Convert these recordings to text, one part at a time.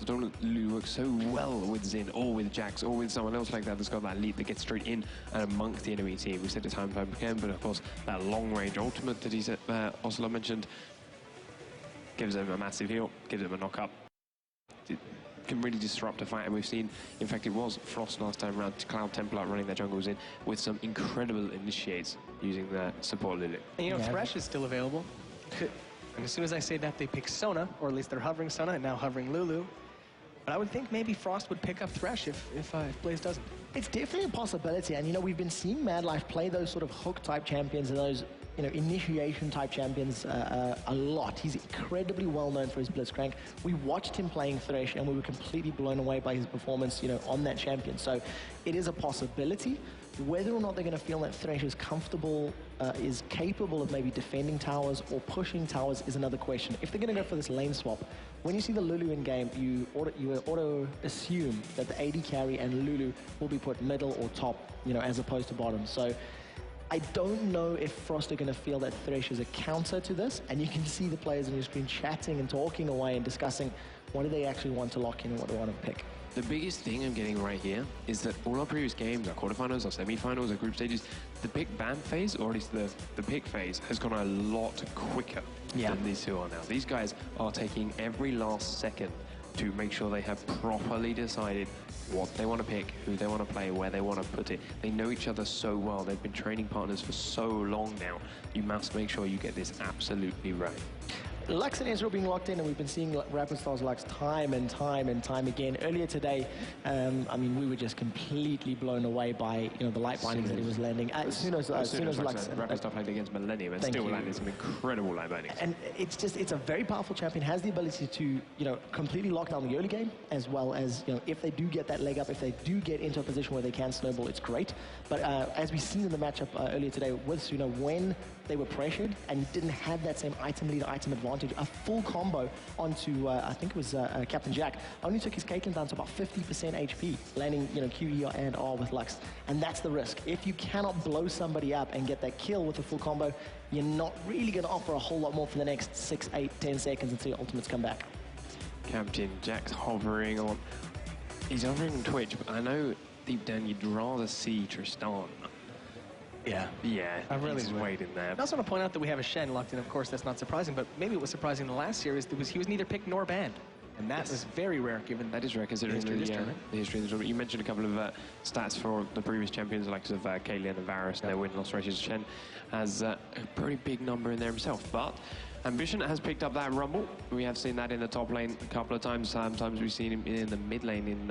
tournament, Lulu works so well with Xin or with Jax or with someone else like that that's got that lead that gets straight in and amongst the enemy team. We said it time and time again, but of course that long-range ultimate that he's Ocelot mentioned gives him a massive heal, gives him a knock-up. It can really disrupt a fight, and we've seen, in fact it was Frost last time around, Cloud Templar running their jungles in with some incredible initiates using the support Lulu. And you know, Thresh is still available. And as soon as I say that, they pick Sona, or at least they're hovering Sona and now hovering Lulu. But I would think maybe Frost would pick up Thresh if Blaze doesn't. It's definitely a possibility, and you know, we've been seeing Mad Life play those sort of hook-type champions and those, you know, initiation-type champions a lot. He's incredibly well-known for his Blitzcrank. We watched him playing Thresh, and we were completely blown away by his performance, you know, on that champion. So it is a possibility. Whether or not they're going to feel that Thresh is comfortable, is capable of maybe defending towers or pushing towers is another question. If they're going to go for this lane swap, when you see the Lulu in game, you auto assume that the AD carry and Lulu will be put middle or top, you know, as opposed to bottom. So I don't know if Frost are going to feel that Thresh is a counter to this, and you can see the players on your screen chatting and talking away and discussing what do they actually want to lock in and what do they want to pick. The biggest thing I'm getting right here is that all our previous games, our quarterfinals, our semi-finals, our group stages, the pick ban phase, or at least the pick phase, has gone a lot quicker than these two are now. These guys are taking every last second to make sure they have properly decided what they want to pick, who they want to play, where they want to put it. They know each other so well. They've been training partners for so long now. You must make sure you get this absolutely right. Lux and Ezreal being locked in, and we've been seeing Rapid Stars Lux time and time and time again. Earlier today, I mean, we were just completely blown away by, you know, the light bindings that he was landing. As soon as Lux... Rapid Star played against Millennium and still landed some incredible light bindings. And it's a very powerful champion, has the ability to, you know, completely lock down the early game, as well as, you know, if they do get that leg up, if they do get into a position where they can snowball, it's great. But as we've seen in the matchup earlier today with Suna, when they were pressured and didn't have that same item lead, item advantage, a full combo onto, I think it was Captain Jack, only took his Caitlyn down to about 50% HP, landing, you know, QE and R with Lux. And that's the risk. If you cannot blow somebody up and get that kill with a full combo, you're not really going to offer a whole lot more for the next 6, 8, 10 seconds until your ultimates come back. Captain Jack's hovering on... He's hovering on Twitch, but I know deep down you'd rather see Tristan. Yeah, I really just waiting there. I also want to point out that we have a Shen locked in. Of course, that's not surprising, but maybe what was surprising the last year is that he was neither picked nor banned. And that was very rare, given that is rare considering the history of this tournament. You mentioned a couple of stats for the previous champions, like of Kaylee and Varus, and their win-loss ratios. Shen has a pretty big number in there himself, but Ambition has picked up that rumble. We have seen that in the top lane a couple of times. Sometimes we've seen him in the mid lane in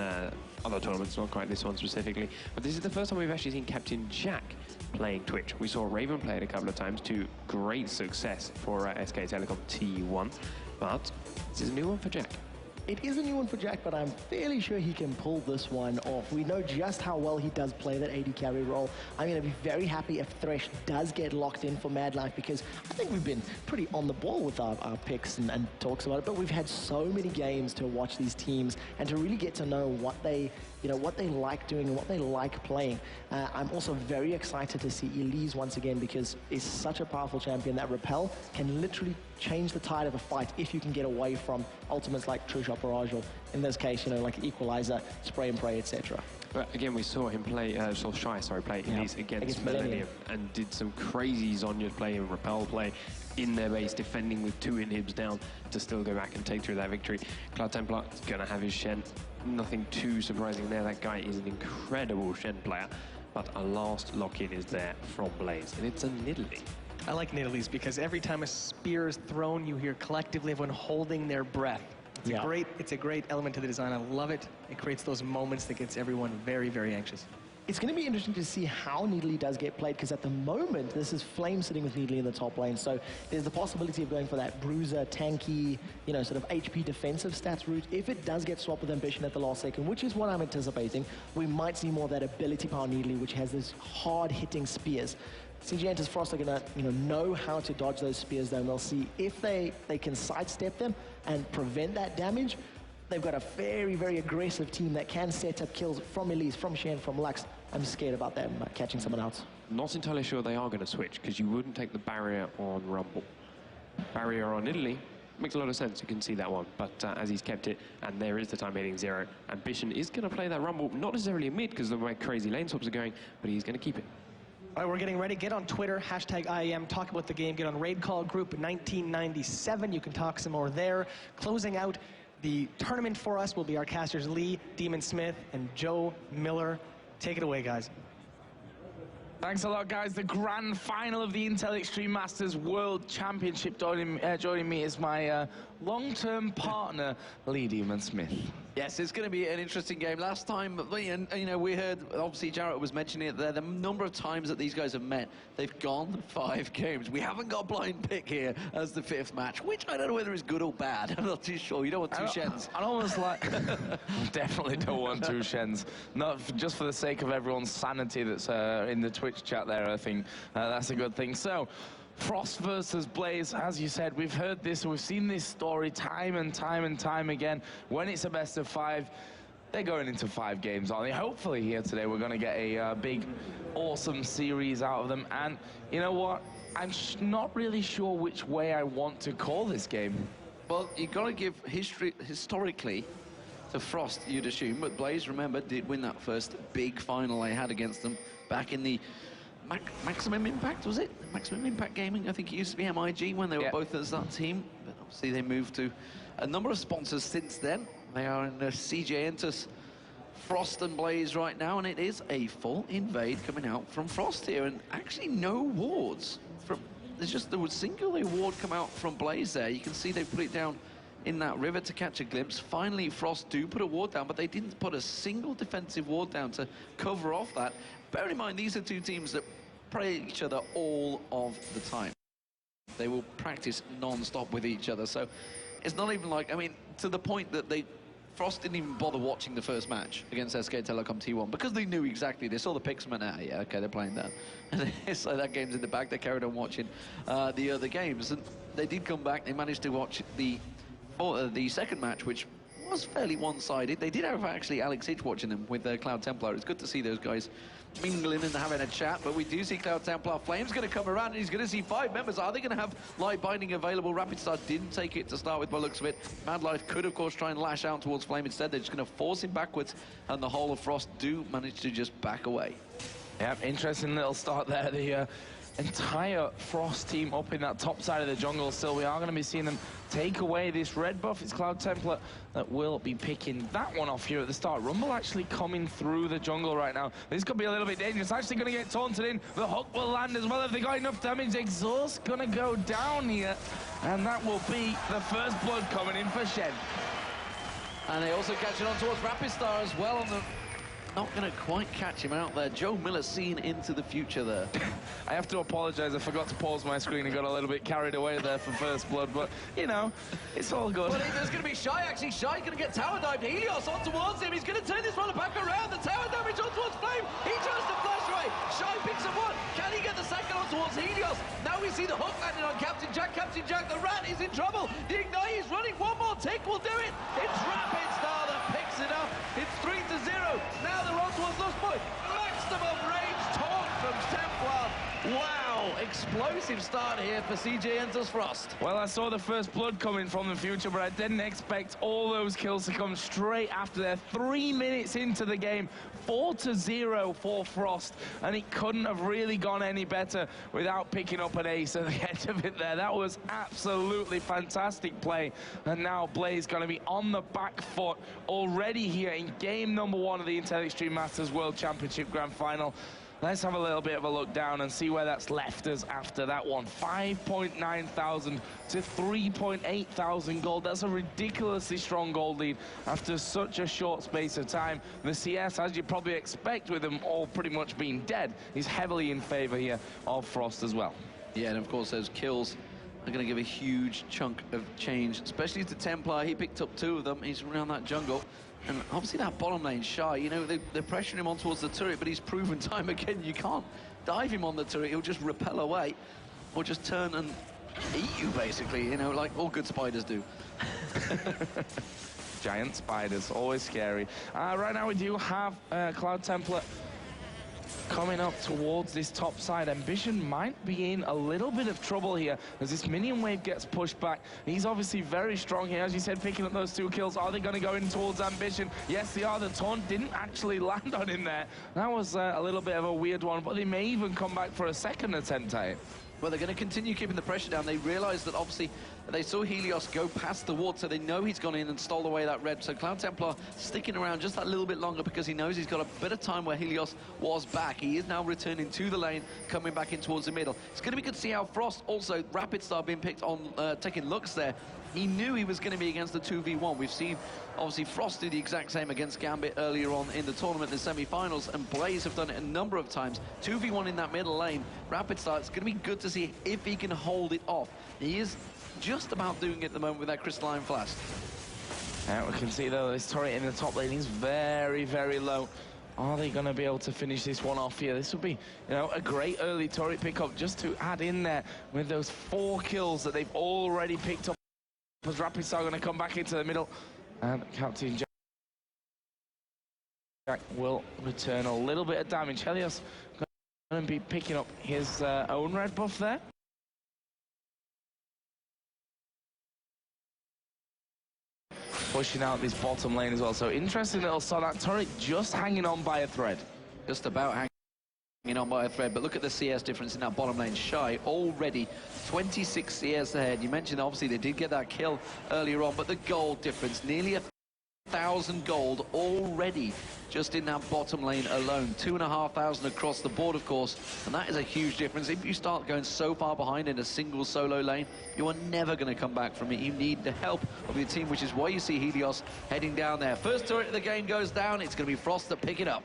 other tournaments, not quite this one specifically. But this is the first time we've actually seen Captain Jack playing Twitch. We saw Raven play it a couple of times to great success for SK Telecom T1, but this is a new one for Jack. It is a new one for Jack, but I'm fairly sure he can pull this one off. We know just how well he does play that AD carry role. I'm going to be very happy if Thresh does get locked in for Mad Life, because I think we've been pretty on the ball with our picks and talks about it, but we've had so many games to watch these teams and to really get to know what they like doing and what they like playing. I'm also very excited to see Elise once again, because it's such a powerful champion that Repel can literally change the tide of a fight if you can get away from ultimates like True Shot Barrage, or in this case, you know, like Equalizer, Spray and Pray, etc. But again, we saw him play, play Elise against Millennium and did some crazy Zhonya play and Repel play in their base, defending with 2 inhibs down to still go back and take through that victory. Cloud Templar is going to have his Shen. Nothing too surprising there. That guy is an incredible Shen player, but a last lock-in is there from Blaze, and it's a Nidalee. I like Nidalee's because every time a spear is thrown, you hear collectively everyone holding their breath. It's a great element to the design. I love it. It creates those moments that gets everyone very, very anxious. It's going to be interesting to see how Nidalee does get played, because at the moment, this is Flame sitting with Nidalee in the top lane. So there's the possibility of going for that bruiser, tanky, you know, sort of HP defensive stats route. If it does get swapped with Ambition at the last second, which is what I'm anticipating, we might see more of that ability power Nidalee, which has those hard-hitting spears. CG Entus Frost are going to know how to dodge those spears, though, and they'll see if they can sidestep them and prevent that damage. They've got a very, very aggressive team that can set up kills from Elise, from Shen, from Lux. I'm scared about them catching someone else. Not entirely sure they are going to switch, because you wouldn't take the barrier on Rumble. Barrier on Italy, makes a lot of sense. You can see that one. But as he's kept it, and there is the time hitting 0, Ambition is going to play that rumble, not necessarily a mid because of the way crazy lane swaps are going, but he's going to keep it. All right, we're getting ready. Get on Twitter, hashtag IEM, talk about the game. Get on Raid Call Group 1997. You can talk some more there. Closing out the tournament for us will be our casters Lee, Demon Smith, and Joe Miller. Take it away, guys. Thanks a lot, guys. The grand final of the Intel Extreme Masters World Championship. Joining me is my long-term partner, Lee Demon Smith. Yes, it's going to be an interesting game. Last time, and you know, we heard, obviously Jarrett was mentioning it there, the number of times that these guys have met, they've gone 5 games. We haven't got blind pick here as the 5th match, which I don't know whether is good or bad. I'm not too sure. You don't want 2 Shens. I almost like... Definitely don't want 2 Shens. Not just for the sake of everyone's sanity that's in the Twitch chat there, I think that's a good thing. So, Frost versus Blaze, as you said, we've heard this, we've seen this story time and time again. When it's a best of 5, they're going into 5 games, aren't they? Hopefully here today we're going to get a big, awesome series out of them. And you know what? I'm not really sure which way I want to call this game. Well, you've got to give historically to Frost, you'd assume, but Blaze, remember, did win that first big final they had against them back in the Maximum Impact, was it? Maximum Impact Gaming, I think it used to be MIG when they were both as that team. But obviously they moved to a number of sponsors since then. They are in the CJ Entus, Frost and Blaze right now, and it is a full invade coming out from Frost here, and actually no wards. There's just the singular ward come out from Blaze there. You can see they put it down in that river to catch a glimpse. Finally, Frost do put a ward down, but they didn't put a single defensive ward down to cover off that. Bear in mind, these are 2 teams that play each other all of the time. They will practice non-stop with each other, so it's not even like, I mean, to the point that Frost didn't even bother watching the first match against SK Telecom T1 because they knew exactly, they saw the picks and went, ah, yeah, okay, they're playing that. And so that game's in the bag, they carried on watching the other games, and they did come back, they managed to watch the second match, which was fairly one-sided. They did have actually Alex Hitch watching them with Cloud Templar. It's good to see those guys mingling and having a chat, but we do see Cloud Templar. Flame's going to come around and he's going to see 5 members. Are they going to have Light Binding available? Rapid Star didn't take it to start with by the looks of it. Mad Life could, of course, try and lash out towards Flame. Instead, they're just going to force him backwards, and the whole of Frost do manage to just back away. Yeah, interesting little start there. The entire Frost team up in that top side of the jungle still. We are going to be seeing them take away this red buff. It's Cloud Templar that will be picking that one off here at the start. Rumble actually coming through the jungle right now. This could be a little bit dangerous. Actually going to get taunted in. The hook will land as well if they got enough damage. Exhaust going to go down here. And that will be the first blood coming in for Shen. And they also catch it on towards Rapid Star as well on the... Not going to quite catch him out there. Joe Miller seen into the future there. I have to apologize. I forgot to pause my screen and got a little bit carried away there for first blood, but, you know, it's all good. Well, there's going to be Shy, actually. Shy going to get tower dived. Helios on towards him. He's going to turn this one back around. The tower damage on towards Flame. He tries to flash away. Shy picks up one. Can he get the second on towards Helios? Now we see the hook landing on Captain Jack. Captain Jack, the rat, is in trouble. The Ignite is running. One more tick will do it. It's Rapid Star that picks it up. It's 3-0. Now they're on towards Lost Boy. Maximum range taunt from Templar. Wow, explosive start here for CJ Entus Frost. Well, I saw the first blood coming from the future, but I didn't expect all those kills to come straight after there. 3 minutes into the game, 4-0 for Frost, and it couldn't have really gone any better without picking up an ace at the end of it there. That was absolutely fantastic play, and now Blaze going to be on the back foot already here in game number 1 of the Intel Extreme Masters World Championship Grand Final. Let's have a little bit of a look down and see where that's left us after that one. 5.9 thousand to 3.8 thousand gold. That's a ridiculously strong gold lead after such a short space of time. The CS, as you probably expect with them all pretty much being dead, is heavily in favor here of Frost as well. Yeah, and of course those kills are going to give a huge chunk of change, especially to Templar. He picked up 2 of them. He's around that jungle. And obviously that bottom lane, Shy, you know, they're pressuring him on towards the turret, but he's proven time again, you can't dive him on the turret. He'll just repel away or just turn and eat you, basically, you know, like all good spiders do. Giant spiders, always scary. Right now we do have Cloud Templar coming up towards this top side. Ambition might be in a little bit of trouble here as this minion wave gets pushed back. He's obviously very strong here, as you said, picking up those 2 kills. Are they going to go in towards Ambition? Yes, they are. The taunt didn't actually land on him there. That was a little bit of a weird one, but they may even come back for a second attempt at it. Well, they're going to continue keeping the pressure down. They realize that obviously they saw Helios go past the ward, so they know he's gone in and stole away that red. So Cloud Templar sticking around just that little bit longer because he knows he's got a bit of time where Helios was back. He is now returning to the lane, coming back in towards the middle. It's going to be good to see how Frost, also Rapid Star being picked on, taking looks there. He knew he was going to be against the 2v1. We've seen, obviously, Frost do the exact same against Gambit earlier on in the tournament, the semi-finals, and Blaze have done it a number of times. 2v1 in that middle lane. Rapid Star, it's going to be good to see if he can hold it off. He is just about doing it at the moment with that Crystalline Flask. We can see, though, this turret in the top lane is very, very low. Are they going to be able to finish this one off here? This would be, you know, a great early turret pickup just to add in there with those 4 kills that they've already picked up. Because Rapid Star going to come back into the middle, and Captain Jack will return a little bit of damage. Helios going to be picking up his own red buff there. Pushing out this bottom lane as well. So interesting little saw that turret just hanging on by a thread. Just about hanging on by a thread, but look at the CS difference in that bottom lane. Shy already 26 CS ahead. You mentioned obviously they did get that kill earlier on, but the gold difference, nearly 1,000 gold already just in that bottom lane alone. 2,500 across the board, of course, and that is a huge difference. If you start going so far behind in a single solo lane, you are never going to come back from it. You need the help of your team, which is why you see Helios heading down there. First turret of the game goes down. It's going to be Frost that pick it up.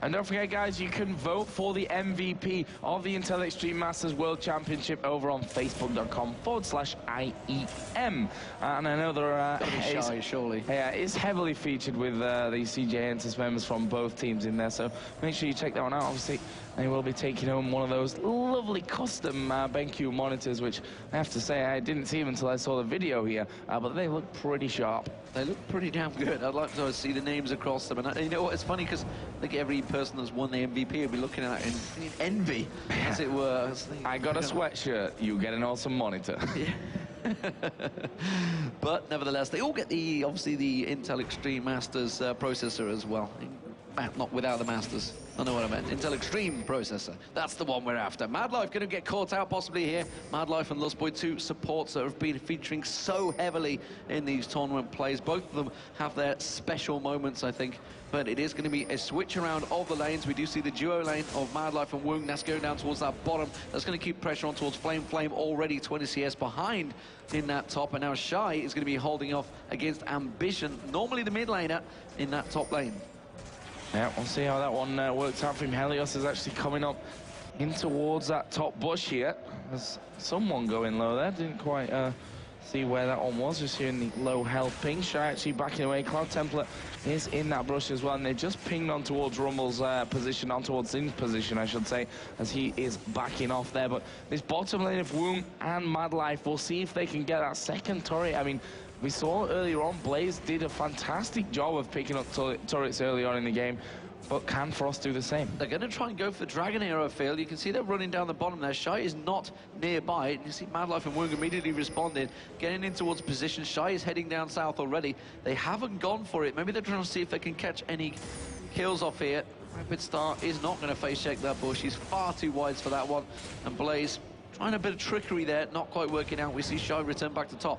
And don't forget, guys, you can vote for the MVP of the Intel Extreme Masters World Championship over on facebook.com/IEM. And I know there are... Shy, surely. Yeah, it's heavily featured with the CJ Entus members from both teams in there, so make sure you check that one out. Obviously, they will be taking home one of those lovely custom BenQ monitors, which I have to say I didn't see them until I saw the video here, but they look pretty sharp. They look pretty damn good. I'd like to see the names across them. And you know what, it's funny because I think every person that's won the MVP will be looking at it in envy, as it were. I got a sweatshirt, you get an awesome monitor. Yeah. But nevertheless, they all get the, obviously, the Intel Extreme Masters processor as well. Not without the Masters. I know what I meant. Intel Extreme processor. That's the one we're after. Madlife going to get caught out possibly here. Madlife and Lustboy, 2 supports that have been featuring so heavily in these tournament plays. Both of them have their special moments, I think. But it is going to be a switch around of the lanes. We do see the duo lane of Madlife and Woong. That's going down towards that bottom. That's going to keep pressure on towards Flame. Flame already 20 CS behind in that top. And now Shy is going to be holding off against Ambition, normally the mid laner in that top lane. Yeah, we'll see how that one works out for him. Helios is actually coming up in towards that top bush here. There's someone going low there. Didn't quite see where that one was. Just hearing the low health ping. Shy actually backing away. Cloud Templar is in that brush as well. And they just pinged on towards Rumble's position, on towards Zin's position, I should say, as he is backing off there. But this bottom lane of Woong and Madlife, we'll see if they can get that second turret. I mean, we saw earlier on, Blaze did a fantastic job of picking up turrets early on in the game, but can Frost do the same? They're going to try and go for Dragon here, I feel. You can see they're running down the bottom there. Shy is not nearby. You see Madlife and Woong immediately responded, getting in towards position. Shy is heading down south already. They haven't gone for it. Maybe they're trying to see if they can catch any kills off here. Rapid Star is not going to face check that bush. He's far too wide for that one. And Blaze trying a bit of trickery there, not quite working out. We see Shy return back to top.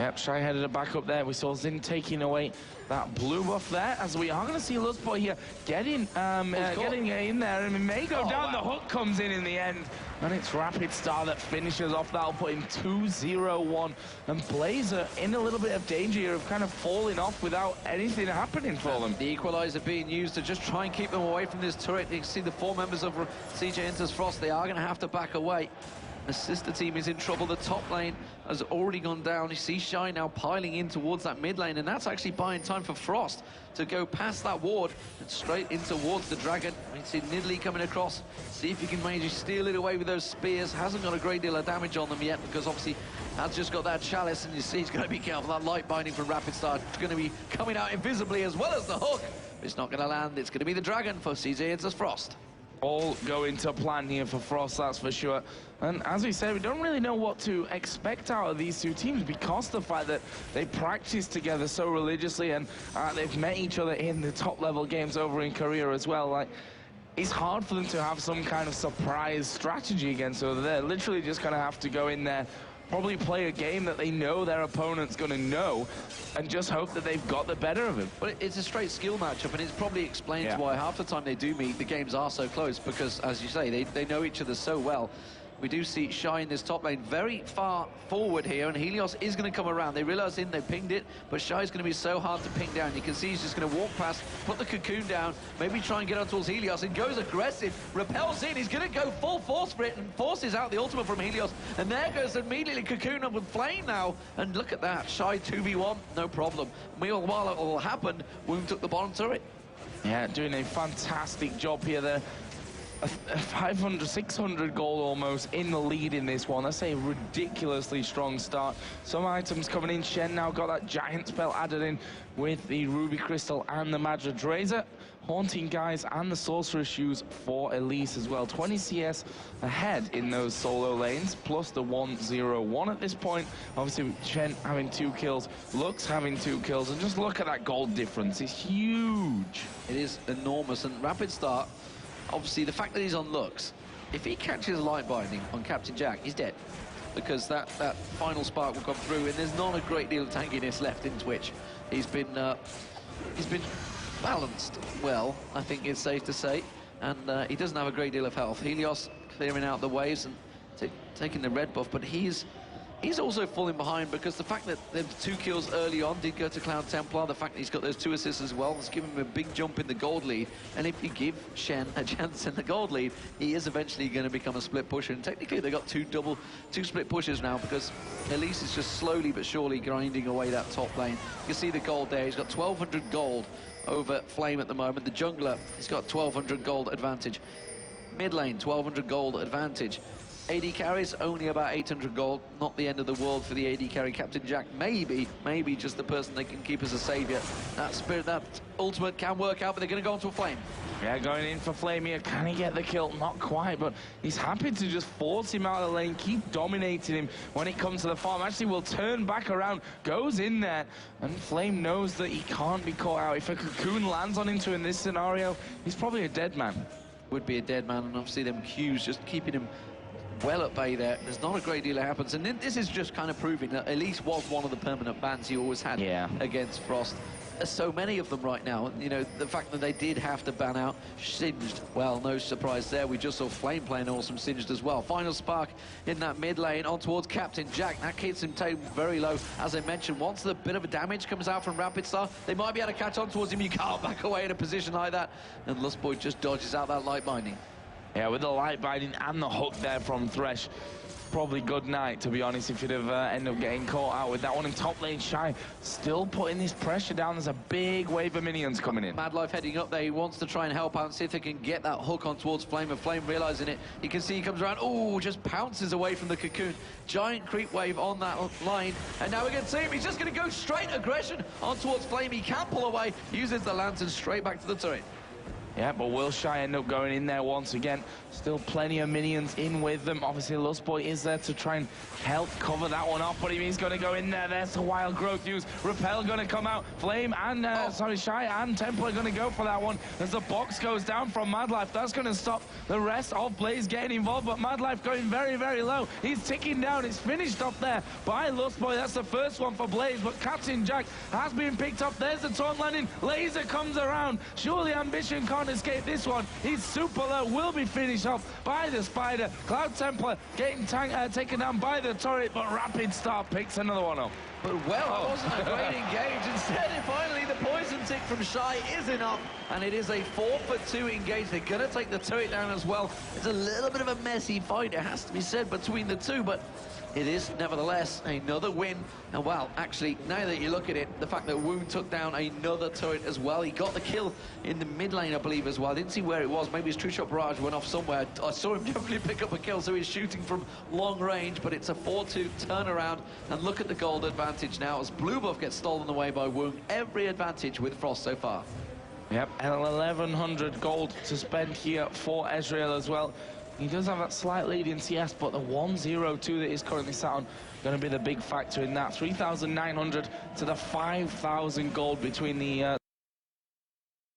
Yep, Shy headed it back up there. We saw Zin taking away that blue buff there, as we are going to see Lustboy here getting in there, and it may go down. Wow. The hook comes in the end, and it's Rapid Star that finishes off. That'll put him 2-0-1, and Blaze are in a little bit of danger here of kind of falling off without anything happening for them. The equalizer being used to just try and keep them away from this turret. You can see the 4 members of CJ Entus Frost. They are going to have to back away. The sister team is in trouble. The top lane has already gone down. You see Shy now piling in towards that mid lane, and that's actually buying time for Frost to go past that ward and straight in towards the Dragon. We see Nidalee coming across. See if he can manage to steal it away with those spears. Hasn't got a great deal of damage on them yet because obviously has just got that chalice, and you see he's going to be careful. That light binding from Rapid Star is going to be coming out invisibly as well as the hook. It's not going to land. It's going to be the Dragon for CJ Entus Frost. all going to plan here for Frost, that's for sure. And as we said, we don't really know what to expect out of these two teams because of the fact that they practice together so religiously, and they've met each other in the top-level games over in Korea as well. Like, it's hard for them to have some kind of surprise strategy against each other. They're literally just going to have to go in there, probably play a game that they know their opponent's going to know, and just hope that they've got the better of him. But it's a straight skill matchup, and it probably explains why half the time they do meet, the games are so close, because, as you say, they know each other so well. We do see Shy in this top lane very far forward here, and Helios is going to come around. They realize they pinged it, but Shy is going to be so hard to ping down. You can see he's just going to walk past, put the cocoon down, maybe try and get on towards Helios, and goes aggressive, repels in. He's going to go full force for it and forces out the ultimate from Helios. And there goes immediately cocoon up with Flame now. And look at that, Shy 2v1, no problem. Meanwhile, it all happened, Wound took the bottom turret. Yeah, doing a fantastic job here. There. 500, 600 gold almost in the lead in this one. That's a ridiculously strong start. Some items coming in. Shen now got that giant spell added in with the Ruby Crystal and the Magic Razor. Haunting guys and the Sorcerer's Shoes for Elise as well. 20 CS ahead in those solo lanes, plus the 1-0-1 at this point. Obviously, Shen having 2 kills, Lux having 2 kills, and just look at that gold difference. It's huge. It is enormous, and Rapid Start, obviously, the fact that he's on Lux, if he catches Light Binding on Captain Jack, he's dead. Because that final spark will come through, and there's not a great deal of tankiness left in Twitch. He's been balanced well, I think it's safe to say, and he doesn't have a great deal of health. Helios clearing out the waves and taking the red buff, but he's also falling behind because the fact that the 2 kills early on did go to Cloud Templar, the fact that he's got those 2 assists as well has given him a big jump in the gold lead. And if you give Shen a chance in the gold lead, he is eventually going to become a split pusher. And technically they've got 2 split pushers now, because Elise is just slowly but surely grinding away that top lane. You can see the gold there. He's got 1,200 gold over Flame at the moment. The jungler, he's got 1,200 gold advantage. Mid lane, 1,200 gold advantage. AD carries only about 800 gold, not the end of the world for the AD carry. Captain Jack, maybe just the person they can keep as a savior. That spirit, that ultimate can work out, but they're going to go onto a Flame. Yeah, going in for Flame here. Can he get the kill? Not quite, but he's happy to just force him out of the lane, keep dominating him when it comes to the farm. Actually, will turn back around, goes in there, and Flame knows that he can't be caught out. If a cocoon lands on him in this scenario, he's probably a dead man. Would be a dead man, and obviously them Qs just keeping him well at bay there. There's not a great deal that happens, and this is just kind of proving that Elise was one of the permanent bans he always had against Frost. There's so many of them right now. You know, the fact that they did have to ban out Singed, well, no surprise there. We just saw Flame playing awesome Singed as well. Final spark in that mid lane on towards Captain Jack. That keeps him taken very low. As I mentioned, once the bit of a damage comes out from Rapid Star, they might be able to catch on towards him. You can't back away in a position like that. And Lustboy just dodges out that Light Binding. Yeah, with the Light Binding and the hook there from Thresh. Probably good night, to be honest, if you'd have ended up getting caught out with that one. In top lane, Shy still putting this pressure down. There's a big wave of minions coming in. Mad Life heading up there. He wants to try and help out and see if they can get that hook on towards Flame, and Flame realizing it. You can see he comes around. Oh, just pounces away from the cocoon. Giant creep wave on that line. And now we're going to see him. He's just going to go straight aggression on towards Flame. He can't pull away. Uses the lantern straight back to the turret. Yeah, but will Shy end up going in there once again? Still plenty of minions in with them. Obviously, Lustboy is there to try and help cover that one off, but he's going to go in there. There's the Wild Growth use. Repel going to come out. Flame and, Shy and Templar going to go for that one. As the box goes down from Mad Life, that's going to stop the rest of Blaze getting involved, but Mad Life going very, very low. He's ticking down. It's finished up there by Lustboy. That's the first one for Blaze, but Captain Jack has been picked up. There's the taunt landing. Laser comes around. Surely Ambition can't escape this one. He's super low, will be finished off by the Spider. Cloud Templar getting taken down by the turret, but Rapid Star picks another one up. But well, it wasn't a great engage. Instead, finally, the poison tick from Shy is enough, and it is a 4-for-2 engage. They're going to take the turret down as well. It's a little bit of a messy fight, it has to be said, between the two, but it is nevertheless another win. And well, actually, now that you look at it, the fact that Wound took down another turret as well. He got the kill in the mid lane, I believe, as well. I didn't see where it was. Maybe his True Shot Barrage went off somewhere. I saw him definitely pick up a kill, so he's shooting from long range, but it's a 4-2 turnaround. And look at the gold advantage now as Blue Buff gets stolen away by Wound. Every advantage with Frost so far. Yep, and 1,100 gold to spend here for Ezreal as well. He does have that slight lead in CS, but the 1-0-2 that he's currently sat on going to be the big factor in that. 3,900 to the 5,000 gold between the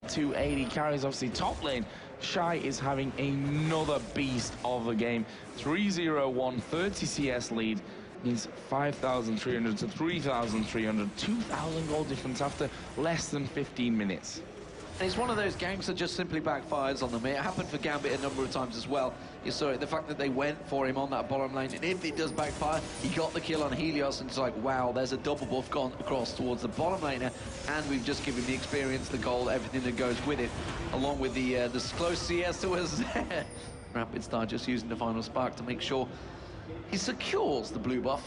280 carries. Obviously, top lane, Shy is having another beast of a game. 3-0-1, 30 CS lead. He's 5,300 to 3,300, 2,000 gold difference after less than 15 minutes. And it's one of those games that just simply backfires on them. It happened for Gambit a number of times as well. You saw it, the fact that they went for him on that bottom lane, and if it does backfire, he got the kill on Helios, and it's like, wow, there's a double buff gone across towards the bottom laner, and we've just given the experience, the gold, everything that goes with it, along with the close CS that was there. Rapid Star just using the final spark to make sure he secures the blue buff,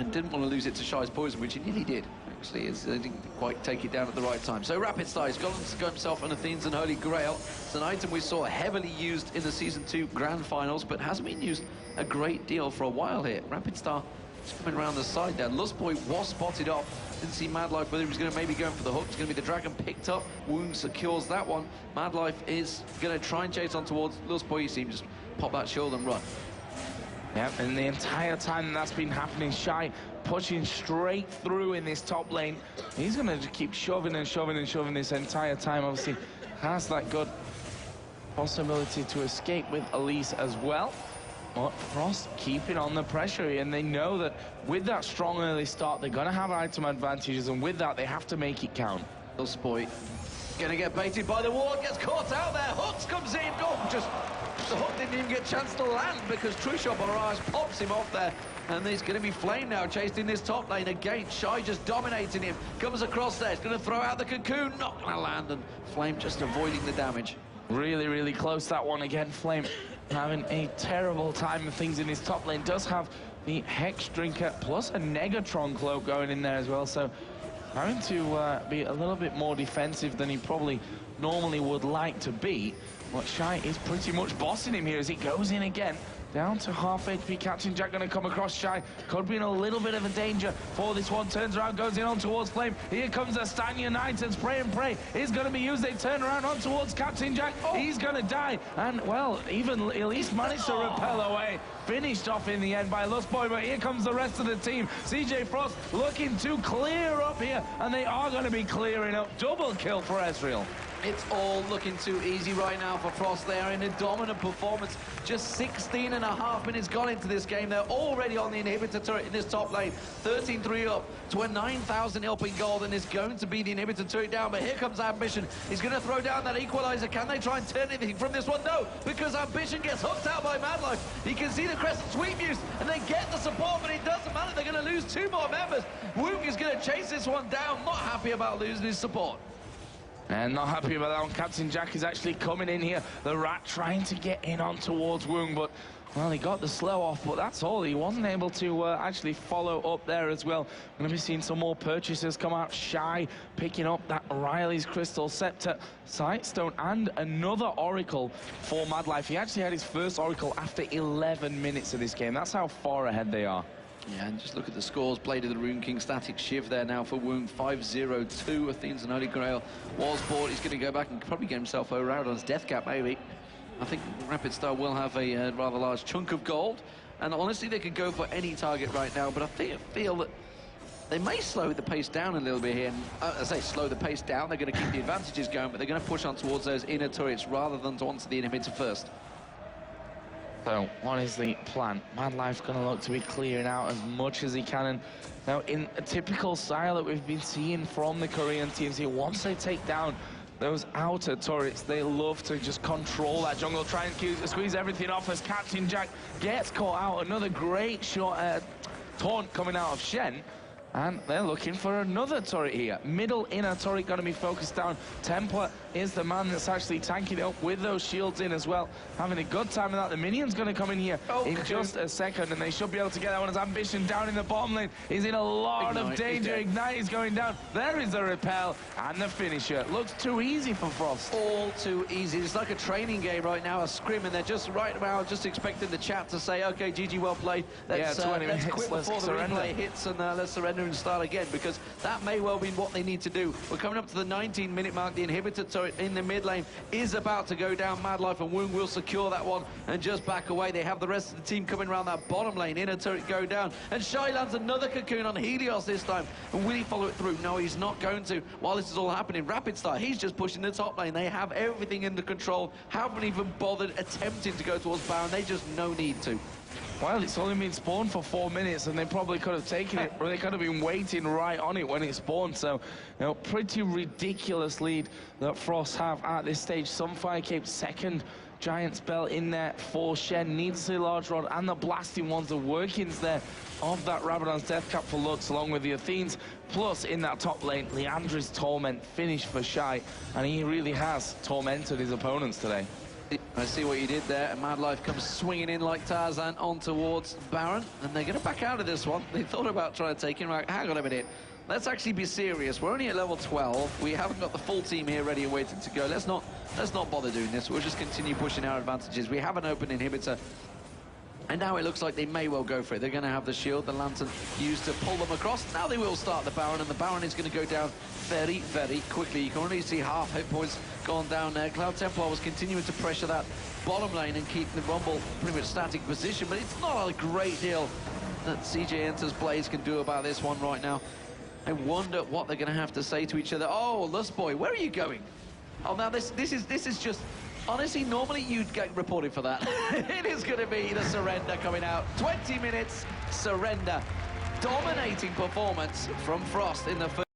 and didn't want to lose it to Shy's poison, which he nearly did. Actually, he didn't quite take it down at the right time. So Rapid Star, he's got himself an Athene's and Holy Grail. It's an item we saw heavily used in the Season 2 Grand Finals, but hasn't been used a great deal for a while here. Rapid Star is coming around the side there. Lustboy was spotted off. Didn't see Madlife whether he was going to maybe go for the hook. It's going to be the Dragon picked up. Wound secures that one. Madlife is going to try and chase on towards Lustboy. You see him just pop that shield and run. Yep, and the entire time that's been happening, Shy pushing straight through in this top lane. He's going to keep shoving and shoving and shoving this entire time. Obviously, has that good possibility to escape with Elise as well. But Frost keeping on the pressure, and they know that with that strong early start, they're going to have item advantages, and with that, they have to make it count. Lustboy going to get baited by the ward, gets caught out there. Hooks comes in. Oh, just the hook didn't even get a chance to land because True Barrage pops him off there. And there's going to be Flame now chasing this top lane again. Shy just dominating him. Comes across there. He's going to throw out the cocoon. Not going to land. And Flame just avoiding the damage. Really, really close, that one again. Flame having a terrible time of things in his top lane. Does have the Hex Drinker plus a Negatron cloak going in there as well. So having to be a little bit more defensive than he probably normally would like to be. But Shy is pretty much bossing him here as he goes in again. Down to half HP. Captain Jack going to come across Shy. Could be in a little bit of a danger for this one. Turns around, goes in on towards Flame. Here comes a Stanya Knight, and Spray and Pray is going to be used. They turn around on towards Captain Jack. Oh. He's going to die. And, well, even Elise managed to repel away. Finished off in the end by Lustboy, but here comes the rest of the team. CJ Frost looking to clear up here, and they are going to be clearing up. Double kill for Ezreal. It's all looking too easy right now for Frost. They are in a dominant performance. Just 16.5 minutes gone into this game. They're already on the inhibitor turret in this top lane. 13-3 up to a 9,000 up in gold, and it's going to be the inhibitor turret down. But here comes Ambition. He's going to throw down that equalizer. Can they try and turn anything from this one? No, because Ambition gets hooked out by Madlife. You can see the Crescent Sweep use, and they get the support, but it doesn't matter. They're going to lose 2 more members. Woong is going to chase this one down. Not happy about losing his support. And not happy about that one. Captain Jack is actually coming in here. The Rat trying to get in on towards Woong, but, well, he got the slow off, but that's all. He wasn't able to actually follow up there as well. We're going to be seeing some more purchases come out. Shy picking up that Riley's Crystal Scepter, Sightstone, and another Oracle for Madlife. He actually had his first Oracle after 11 minutes of this game. That's how far ahead they are. Yeah, and just look at the scores. Blade of the Rune King, Static Shiv there now for Woong. 5-0-2. Athene's and Holy Grail was bought. He's going to go back and probably get himself around on his death cap, maybe. I think Rapid Star will have a rather large chunk of gold. And honestly, they could go for any target right now. But I feel that they may slow the pace down a little bit here. And, I say slow the pace down. They're going to keep the advantages going, but they're going to push on towards those inner turrets rather than onto the inhibitor first. So, what is the plan? Madlife's going to look to be clearing out as much as he can. And now, in a typical style that we've been seeing from the Korean teams here, once they take down those outer turrets, they love to just control that jungle, try and squeeze everything off as Captain Jack gets caught out. Another great shot, taunt coming out of Shen. And they're looking for another turret here. Middle inner turret going to be focused down. Templar is the man that's actually tanking it up with those shields in as well. Having a good time with that. The minion's going to come in here in just a second, and they should be able to get that one as Ambition down in the bottom lane. He's in a lot of danger. Ignite is going down. There is the repel and the finisher. Looks too easy for Frost. All too easy. It's like a training game right now, a scrim, and they're just right now just expecting the chat to say, okay, GG, well played. Let's, 20 minutes. let's quit before the replay hits, and let's surrender surrender and start again, because that may well be what they need to do. We're coming up to the 19-minute mark. The inhibitor turret in the mid lane is about to go down. Madlife and Woong will secure that one and just back away. They have the rest of the team coming around that bottom lane. Inner turret go down, and Shy lands another cocoon on Helios this time. And will he follow it through? No, he's not going to. While this is all happening, Rapid Star, he's just pushing the top lane. They have everything under control. Haven't even bothered attempting to go towards Baron. They just no need to. Well, it's only been spawned for 4 minutes, and they probably could have taken it, or they could have been waiting right on it when it spawned. So, you know, pretty ridiculous lead that Frost have at this stage. Sunfire Cape second. Giant spell in there for Shen. Needs the large rod and the blasting ones, the workings there of that Rabadon's Death Cap for Lux, along with the Athenes. Plus, in that top lane, Leandri's Torment finished for Shy, and he really has tormented his opponents today. I see what you did there, and Madlife comes swinging in like Tarzan on towards Baron, and they're going to back out of this one. They thought about trying to take him, like, hang on a minute. Let's actually be serious. We're only at level 12. We haven't got the full team here ready and waiting to go. Let's not bother doing this. We'll just continue pushing our advantages. We have an open inhibitor. And now it looks like they may well go for it. They're going to have the shield, the lantern used to pull them across. Now they will start the Baron, and the Baron is going to go down very, very quickly. You can already see half hit points gone down there. Cloud Templar was continuing to pressure that bottom lane and keep the Rumble pretty much static position, but it's not a great deal that CJ Entus Blaze can do about this one right now. I wonder what they're going to have to say to each other. Oh, Lust Boy, where are you going? Oh, now this is just... Honestly, normally you'd get reported for that. It is going to be the surrender coming out. 20 minutes, surrender. Dominating performance from Frost in the first.